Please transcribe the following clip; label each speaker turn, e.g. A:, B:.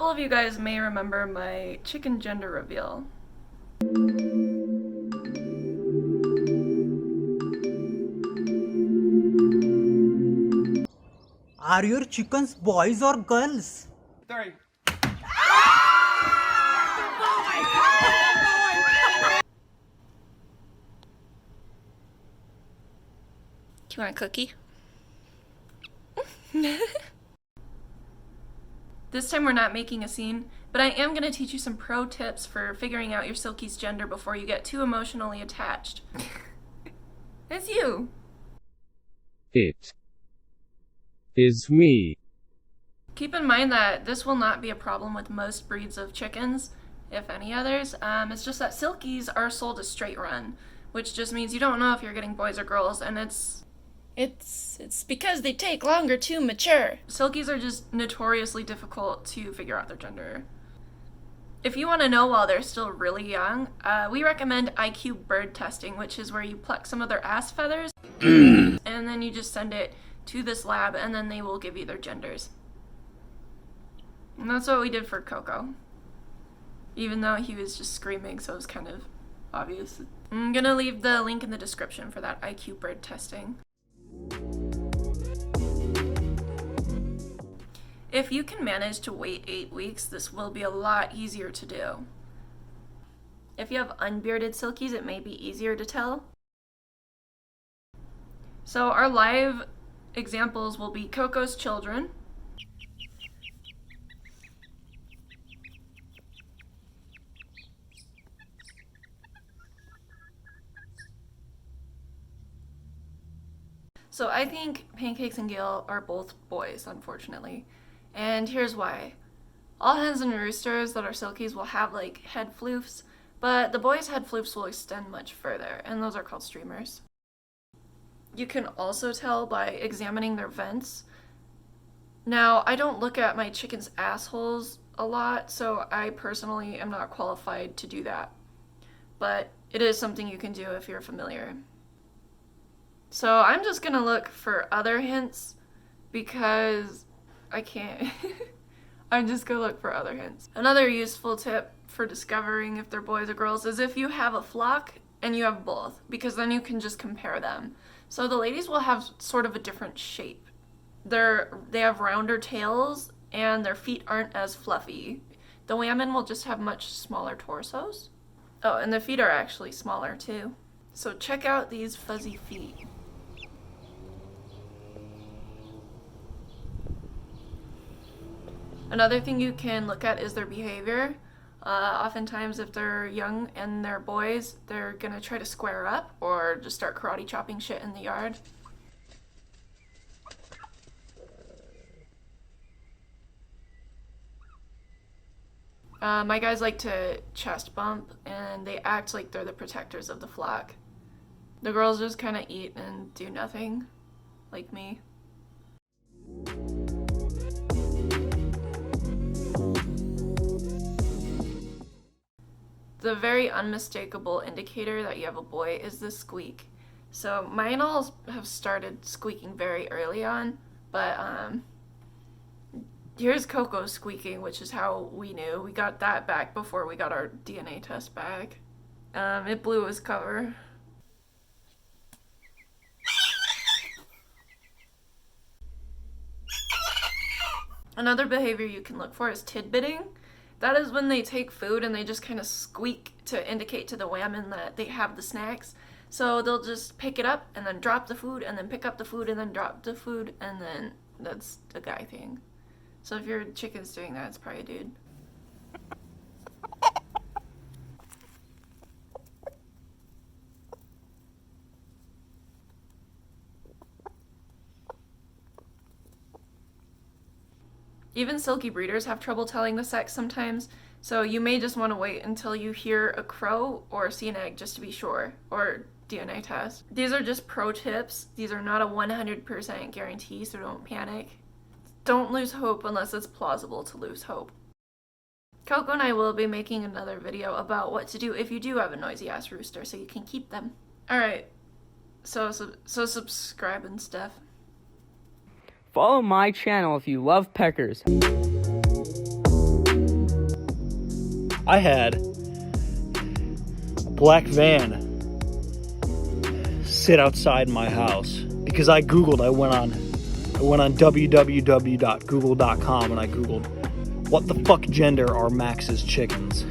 A: couple of you guys may remember my chicken gender reveal.
B: Are your chickens boys or girls?
C: 3.
A: Do you want a cookie? This time we're not making a scene, but I am going to teach you some pro tips for figuring out your Silkie's gender before you get too emotionally attached. It's you!
D: It is me.
A: Keep in mind that this will not be a problem with most breeds of chickens, if any others. It's just that Silkies are sold as straight run, which just means you don't know if you're getting boys or girls, and it's because they take longer to mature. Silkies are just notoriously difficult to figure out their gender. If you want to know while they're still really young, we recommend IQ bird testing, which is where you pluck some of their ass feathers and then you just send it to this lab and then they will give you their genders. And that's what we did for Coco. Even though he was just screaming, so it was kind of obvious. I'm gonna leave the link in the description for that IQ bird testing. If you can manage to wait 8 weeks, this will be a lot easier to do. If you have unbearded Silkies, it may be easier to tell. So our live examples will be Coco's children, so I think Pancakes and Gail are both boys, unfortunately. And here's why. All hens and roosters that are Silkies will have like head floofs, but the boys' head floofs will extend much further, and those are called streamers. You can also tell by examining their vents. Now, I don't look at my chickens' assholes a lot, so I personally am not qualified to do that. But it is something you can do if you're familiar. So I'm just gonna look for other hints because I can't. I'm just gonna look for other hints. Another useful tip for discovering if they're boys or girls is if you have a flock and you have both, because then you can just compare them. So the ladies will have sort of a different shape. They have rounder tails and their feet aren't as fluffy. The women will just have much smaller torsos. Oh, and the feet are actually smaller too. So check out these fuzzy feet. Another thing you can look at is their behavior. Oftentimes if they're young and they're boys, they're gonna try to square up or just start karate chopping shit in the yard. My guys like to chest bump and they act like they're the protectors of the flock. The girls just kind of eat and do nothing, like me. The very unmistakable indicator that you have a boy is the squeak. So mine all have started squeaking very early on, but here's Coco squeaking, which is how we knew. We got that back before we got our DNA test back. It blew his cover. Another behavior you can look for is tidbitting. That is when they take food and they just kind of squeak to indicate to the women that they have the snacks. So they'll just pick it up and then drop the food and then pick up the food and then drop the food, and then that's a guy thing. So if your chicken's doing that, it's probably a dude. Even Silkie breeders have trouble telling the sex sometimes, so you may just want to wait until you hear a crow or see an egg just to be sure, or DNA test. These are just pro tips. These are not a 100% guarantee, so don't panic. Don't lose hope unless it's plausible to lose hope. Coco and I will be making another video about what to do if you do have a noisy ass rooster so you can keep them. Alright, so subscribe and stuff.
E: Follow my channel if you love peckers.
C: I had a black van sit outside my house because I Googled. I went on www.google.com and I Googled what the fuck gender are Max's chickens.